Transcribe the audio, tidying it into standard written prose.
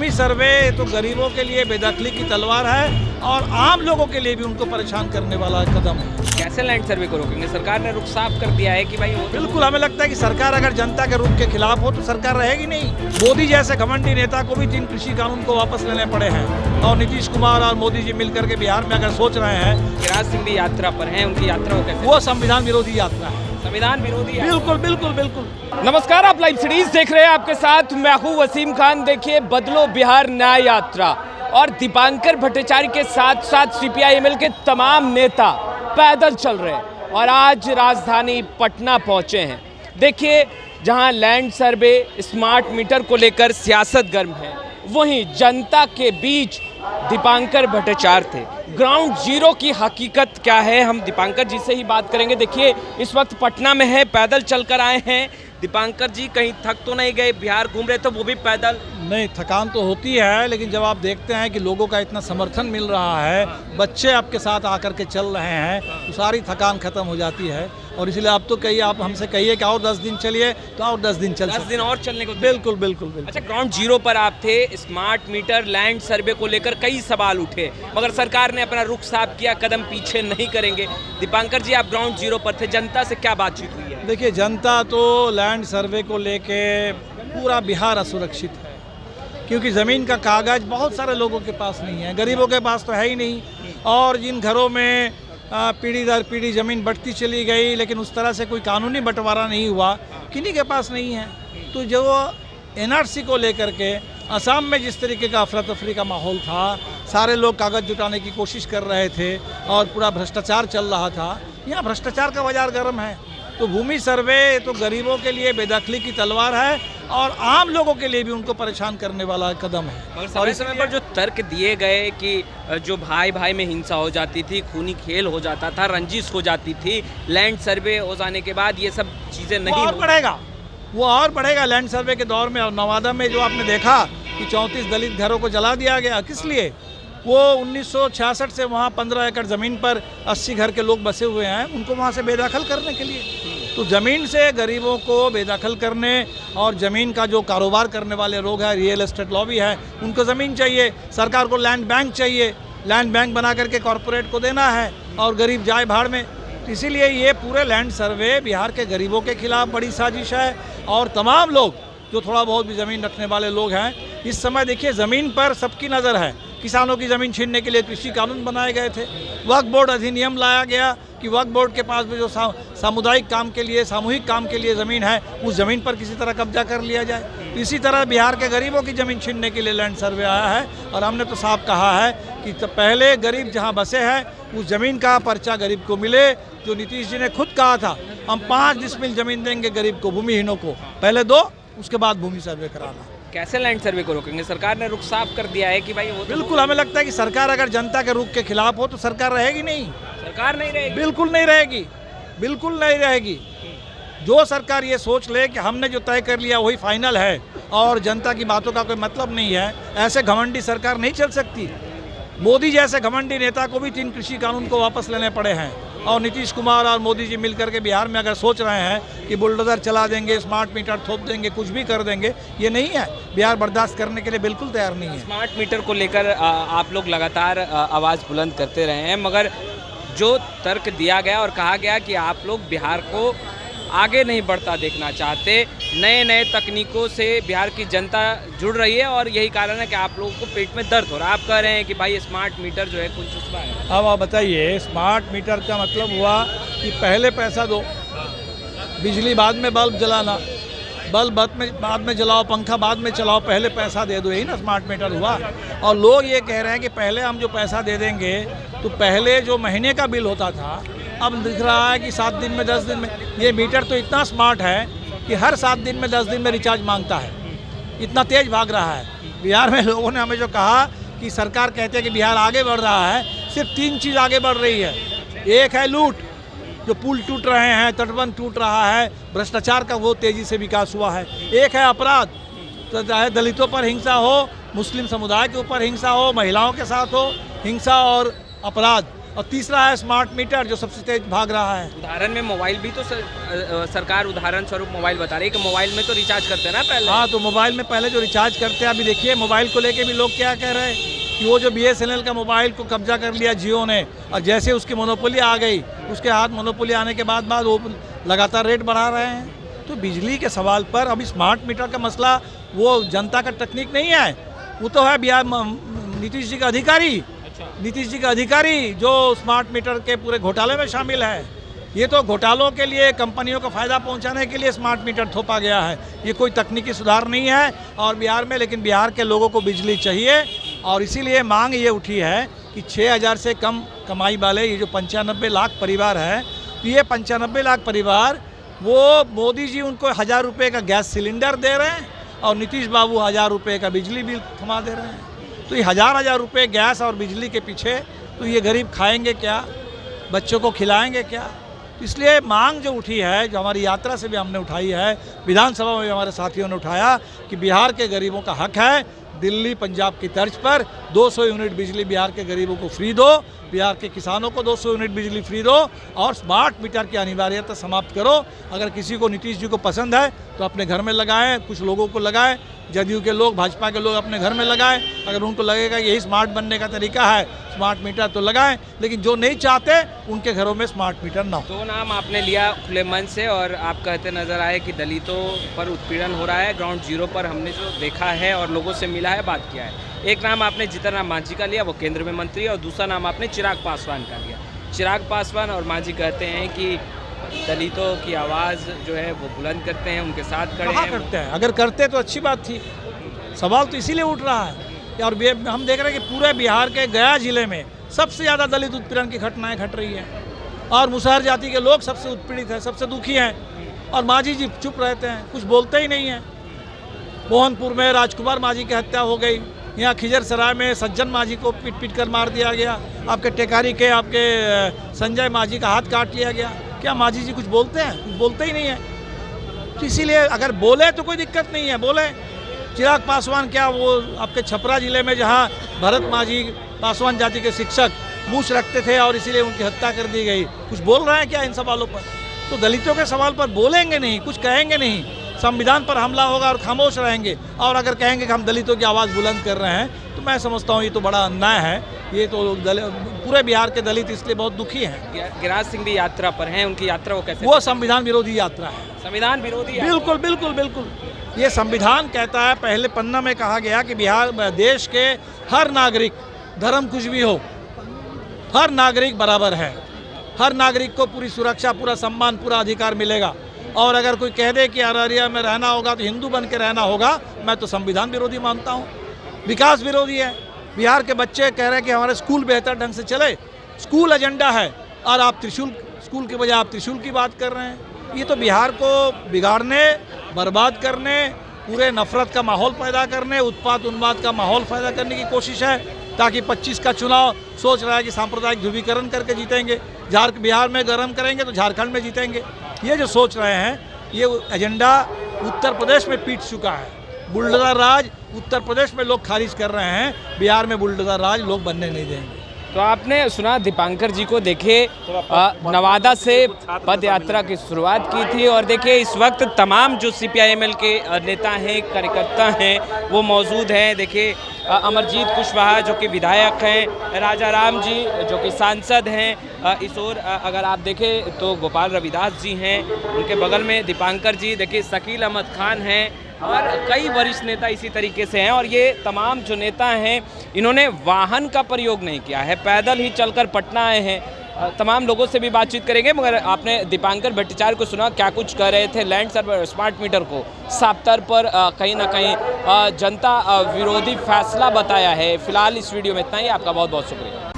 भूमि सर्वे तो गरीबों के लिए बेदखली की तलवार है और आम लोगों के लिए भी उनको परेशान करने वाला कदम है। कैसे लैंड सर्वे को रोकेंगे? सरकार ने रुख साफ कर दिया है कि भाई वो बिल्कुल, हमें लगता है कि सरकार अगर जनता के रुख के खिलाफ हो तो सरकार रहेगी नहीं। मोदी जैसे घमंडी नेता को भी 3 कृषि कानून को वापस लेने पड़े हैं और नीतीश कुमार और मोदी जी मिलकर के बिहार में अगर सोच रहे हैं, गिरिराज सिंह भी यात्रा पर हैं, उनकी यात्रा को कैसे? वो संविधान विरोधी यात्रा है। संविधान विरोधी है। बिल्कुल बिल्कुल बिल्कुल। नमस्कार, आप लाइव सीरीज देख रहे हैं, आपके साथ मैं हूं वसीम खान। देखिए, बदलो बिहार न्याय यात्रा और दीपांकर भट्टाचार्य के साथ साथ CPI-ML के तमाम नेता पैदल चल रहे हैं और आज राजधानी पटना पहुंचे हैं। देखिए, जहां लैंड सर्वे, स्मार्ट मीटर को लेकर सियासत गर्म है, वहीं जनता के बीच दीपांकर भट्टाचार्य थे। ग्राउंड जीरो की हकीकत क्या है, हम दीपांकर जी से ही बात करेंगे। देखिए, इस वक्त पटना में है, पैदल चलकर आए हैं। दीपांकर जी, कहीं थक तो नहीं गए? बिहार घूम रहे तो वो भी पैदल? नहीं, थकान तो होती है, लेकिन जब आप देखते हैं कि लोगों का इतना समर्थन मिल रहा है, बच्चे आपके साथ आकर के चल रहे हैं, तो सारी थकान खत्म हो जाती है। और इसलिए आप तो कहिए, आप हमसे कहिए कि और 10 दिन चलिए तो और 10 दिन चल 10 दिन और चलने को? बिल्कुल बिल्कुल बिल्कुल। अच्छा, ग्राउंड जीरो पर आप थे, स्मार्ट मीटर, लैंड सर्वे को लेकर कई सवाल उठे, मगर सरकार ने अपना रुख साफ किया, कदम पीछे नहीं करेंगे। दीपांकर जी, आप ग्राउंड जीरो पर थे, जनता से क्या बातचीत हुई है? देखिए, जनता तो लैंड सर्वे को लेके पूरा बिहार असुरक्षित है, क्योंकि ज़मीन का कागज़ बहुत सारे लोगों के पास नहीं है, गरीबों के पास तो है ही नहीं। और जिन घरों में पीढ़ी दर पीढ़ी ज़मीन बढ़ती चली गई, लेकिन उस तरह से कोई कानूनी बंटवारा नहीं हुआ, किन्हीं के पास नहीं है। तो जो NRC को लेकर के असम में जिस तरीके का अफरा तफरी का माहौल था, सारे लोग कागज़ जुटाने की कोशिश कर रहे थे और पूरा भ्रष्टाचार चल रहा था, यहाँ भ्रष्टाचार का बाजार गर्म है। तो भूमि सर्वे तो गरीबों के लिए बेदखली की तलवार है और आम लोगों के लिए भी उनको परेशान करने वाला कदम है। और इस समय पर जो तर्क दिए गए कि जो भाई भाई में हिंसा हो जाती थी, खूनी खेल हो जाता था, रंजिश हो जाती थी, लैंड सर्वे हो जाने के बाद ये सब चीज़ें नहीं और बढ़ेगा, वो और बढ़ेगा। लैंड सर्वे के दौर में और नवादा में जो आपने देखा कि 34 दलित घरों को जला दिया गया, किस लिए? वो 1966 से वहाँ 15 एकड़ ज़मीन पर 80 घर के लोग बसे हुए हैं, उनको वहाँ से बेदखल करने के लिए। तो ज़मीन से गरीबों को बेदखल करने और ज़मीन का जो कारोबार करने वाले लोग हैं, रियल एस्टेट लॉबी है, उनको ज़मीन चाहिए। सरकार को लैंड बैंक चाहिए, लैंड बैंक बना करके कॉरपोरेट को देना है और गरीब जाए भाड़ में। तो इसीलिए ये पूरे लैंड सर्वे बिहार के गरीबों के खिलाफ बड़ी साजिश है। और तमाम लोग जो थोड़ा बहुत भी ज़मीन रखने वाले लोग हैं, इस समय देखिए ज़मीन पर सबकी नज़र है। किसानों की ज़मीन छीनने के लिए कृषि कानून बनाए गए थे, वक्फ बोर्ड अधिनियम लाया गया कि वक्फ बोर्ड के पास भी जो सामुदायिक काम के लिए, सामूहिक काम के लिए ज़मीन है, उस ज़मीन पर किसी तरह कब्जा कर लिया जाए। इसी तरह बिहार के गरीबों की ज़मीन छीनने के लिए लैंड सर्वे आया है और हमने तो साफ कहा है कि पहले गरीब जहाँ बसे हैं, उस ज़मीन का पर्चा गरीब को मिले। जो नीतीश जी ने खुद कहा था, हम 5 डिसमिल ज़मीन देंगे गरीब को, भूमिहीनों को, पहले 2, उसके बाद भूमि सर्वे कराना। कैसे लैंड सर्वे को रोकेंगे? सरकार ने रुख साफ कर दिया है कि भाई वो बिल्कुल, हमें लगता है कि सरकार अगर जनता के रुख के खिलाफ हो तो सरकार रहेगी नहीं। सरकार नहीं रहेगी? बिल्कुल नहीं रहेगी, बिल्कुल नहीं रहेगी। जो सरकार ये सोच ले कि हमने जो तय कर लिया वही फाइनल है और जनता की बातों का कोई मतलब नहीं है, ऐसे घमंडी सरकार नहीं चल सकती। मोदी जैसे घमंडी नेता को भी 3 कृषि कानून को वापस लेने पड़े हैं और नीतीश कुमार और मोदी जी मिलकर के बिहार में अगर सोच रहे हैं कि बुलडोजर चला देंगे, स्मार्ट मीटर थोप देंगे, कुछ भी कर देंगे, ये नहीं है। बिहार बर्दाश्त करने के लिए बिल्कुल तैयार नहीं है। स्मार्ट मीटर को लेकर आप लोग लगातार आवाज़ बुलंद करते रहे हैं, मगर जो तर्क दिया गया और कहा गया कि आप लोग बिहार को आगे नहीं बढ़ता देखना चाहते, नए नए तकनीकों से बिहार की जनता जुड़ रही है और यही कारण है कि आप लोगों को पेट में दर्द हो रहा है। आप कह रहे हैं कि भाई स्मार्ट मीटर जो है कुछ चुस्पा है। अब आप बताइए, स्मार्ट मीटर का मतलब हुआ कि पहले पैसा दो, बिजली बाद में बल्ब जलाना, बल्ब बाद में जलाओ, पंखा बाद में चलाओ, पहले पैसा दे दो, यही ना स्मार्ट मीटर हुआ। और लोग ये कह रहे हैं कि पहले हम जो पैसा दे देंगे, तो पहले जो महीने का बिल होता था, अब दिख रहा है कि 7 दिन में, 10 दिन में। ये मीटर तो इतना स्मार्ट है कि हर 7 दिन में, 10 दिन में रिचार्ज मांगता है, इतना तेज भाग रहा है। बिहार में लोगों ने हमें जो कहा कि सरकार कहते हैं कि बिहार आगे बढ़ रहा है, सिर्फ 3 चीज़ आगे बढ़ रही है। एक है लूट, जो पुल टूट रहे हैं, तटबंध टूट रहा है, भ्रष्टाचार का वो तेज़ी से विकास हुआ है। एक है अपराध, तो चाहे दलितों पर हिंसा हो, मुस्लिम समुदाय के ऊपर हिंसा हो, महिलाओं के साथ हो हिंसा और अपराध, और तीसरा है स्मार्ट मीटर जो सबसे तेज भाग रहा है। उदाहरण में मोबाइल भी तो सरकार उदाहरण स्वरूप मोबाइल बता रही है कि मोबाइल में तो रिचार्ज करते हैं ना पहले। हाँ, तो मोबाइल में पहले जो रिचार्ज करते हैं, अभी देखिए मोबाइल को लेके भी लोग क्या कह रहे हैं कि वो जो BSNL का मोबाइल को कब्जा कर लिया जियो ने, और जैसे उसकी मोनोपोली आ गई, उसके हाथ मोनोपोली आने के बाद वो लगातार रेट बढ़ा रहे हैं। तो बिजली के सवाल पर अभी स्मार्ट मीटर का मसला वो जनता का तकनीक नहीं है, वो तो है बिहार नीतीश जी का अधिकारी, नीतीश जी का अधिकारी जो स्मार्ट मीटर के पूरे घोटाले में शामिल है। ये तो घोटालों के लिए, कंपनियों को फ़ायदा पहुंचाने के लिए स्मार्ट मीटर थोपा गया है। ये कोई तकनीकी सुधार नहीं है और बिहार में, लेकिन बिहार के लोगों को बिजली चाहिए और इसीलिए मांग ये उठी है कि 6,000 से कम कमाई वाले ये जो 95 लाख परिवार है, तो ये 95 लाख परिवार, वो मोदी जी उनको 1,000 रुपये का गैस सिलेंडर दे रहे हैं और नीतीश बाबू 1,000 रुपये का बिजली बिल थमा दे रहे हैं। तो ये 1,000 रुपये गैस और बिजली के पीछे तो ये गरीब खाएंगे क्या, बच्चों को खिलाएंगे क्या? इसलिए मांग जो उठी है, जो हमारी यात्रा से भी हमने उठाई है, विधानसभा में भी हमारे साथियों ने उठाया कि बिहार के गरीबों का हक है, दिल्ली पंजाब की तर्ज पर 200 यूनिट बिजली बिहार के गरीबों को फ्री दो, बिहार के किसानों को 200 यूनिट बिजली फ्री दो और स्मार्ट मीटर की अनिवार्यता समाप्त करो। अगर किसी को नीतीश जी को पसंद है तो अपने घर में लगाएं, कुछ लोगों को लगाएं, जदयू के लोग, भाजपा के लोग अपने घर में लगाएं। अगर उनको लगेगा यही स्मार्ट बनने का तरीका है, स्मार्ट मीटर, तो लगाएं, लेकिन जो नहीं चाहते उनके घरों में स्मार्ट मीटर ना हो। दो नाम आपने लिया खुले मन से और आप कहते नजर आए कि दलितों पर उत्पीड़न हो रहा है, ग्राउंड जीरो पर हमने जो देखा है और लोगों से मिला है, बात किया है। एक नाम आपने जीतन राम मांझी का लिया, वो केंद्र में मंत्री, और दूसरा नाम आपने चिराग पासवान का लिया। चिराग पासवान और मांझी कहते हैं कि दलितों की आवाज़ जो है वो बुलंद करते हैं, उनके साथ खड़े हैं। करते हैं, अगर करते तो अच्छी बात थी। सवाल तो इसीलिए उठ रहा है और हम देख रहे हैं कि पूरे बिहार के गया जिले में सबसे ज़्यादा दलित उत्पीड़न की घटनाएं घट रही हैं और मुसहर जाति के लोग सबसे उत्पीड़ित हैं, सबसे दुखी हैं, और मांझी जी चुप रहते हैं, कुछ बोलते ही नहीं हैं। मोहनपुर में राजकुमार मांझी की हत्या हो गई, यहाँ खिजरसराय में सज्जन मांझी को पीट पीट कर मार दिया गया, आपके टेकारी के आपके संजय मांझी का हाथ काट लिया गया। क्या मांझी जी कुछ बोलते हैं? कुछ बोलते ही नहीं है। तो इसीलिए अगर बोले तो कोई दिक्कत नहीं है, बोले। चिराग पासवान क्या, वो आपके छपरा जिले में जहाँ भरत मांझी पासवान जाति के शिक्षक मूछ रखते थे और इसीलिए उनकी हत्या कर दी गई, कुछ बोल रहे हैं क्या इन सवालों पर? तो दलितों के सवाल पर बोलेंगे नहीं, कुछ कहेंगे नहीं, संविधान पर हमला होगा और खामोश रहेंगे। और अगर कहेंगे कि हम दलितों की आवाज़ बुलंद कर रहे हैं, तो मैं समझता हूँ ये तो बड़ा अन्याय है। ये तो पूरे बिहार के दलित इसलिए बहुत दुखी हैं। गिरिराज सिंह भी यात्रा पर हैं, उनकी यात्रा वो कैसे? वो संविधान विरोधी यात्रा है। संविधान विरोधी? बिल्कुल बिल्कुल बिल्कुल। ये संविधान कहता है, पहले पन्ना में कहा गया कि बिहार देश के हर नागरिक, धर्म कुछ भी हो, हर नागरिक बराबर है, हर नागरिक को पूरी सुरक्षा, पूरा सम्मान, पूरा अधिकार मिलेगा। और अगर कोई कह दे कि अररिया में रहना होगा तो हिंदू बन के रहना होगा, मैं तो संविधान विरोधी मानता हूँ, विकास विरोधी है। बिहार के बच्चे कह रहे हैं कि हमारे स्कूल बेहतर ढंग से चले, स्कूल एजेंडा है, और आप त्रिशूल, स्कूल की बजाय आप त्रिशूल की बात कर रहे हैं। ये तो बिहार को बिगाड़ने, बर्बाद करने, पूरे नफरत का माहौल पैदा करने, उत्पात उन्माद का माहौल पैदा करने की कोशिश है, ताकि 25 का चुनाव सोच रहा है कि सांप्रदायिक ध्रुवीकरण करके जीतेंगे, बिहार में गरम करेंगे तो झारखंड में जीतेंगे। ये जो सोच रहे हैं, ये एजेंडा उत्तर प्रदेश में पीट चुका है। बुलडोजर राज उत्तर प्रदेश में लोग खारिज कर रहे हैं, बिहार में बुलडोजर राज लोग बनने नहीं देंगे। तो आपने सुना दीपांकर जी को, देखिए नवादा से पद यात्रा की शुरुआत की थी और देखिए इस वक्त तमाम जो CPI-ML के नेता हैं, कार्यकर्ता हैं, वो मौजूद हैं। देखिए अमरजीत कुशवाहा जो कि विधायक हैं, राजा राम जी जो कि सांसद हैं, इस ओर अगर आप देखें तो गोपाल रविदास जी हैं, उनके बगल में दीपांकर जी, देखिए शकील अहमद खान हैं और कई वरिष्ठ नेता इसी तरीके से हैं। और ये तमाम जो नेता हैं, इन्होंने वाहन का प्रयोग नहीं किया है, पैदल ही चलकर पटना आए हैं। तमाम लोगों से भी बातचीत करेंगे, मगर आपने दीपांकर भट्टाचार्य को सुना क्या कुछ कह रहे थे। लैंड सर्वे स्मार्ट मीटर को साफ तौर पर कहीं ना कहीं जनता विरोधी फैसला बताया है। फिलहाल इस वीडियो में इतना ही, आपका बहुत बहुत शुक्रिया।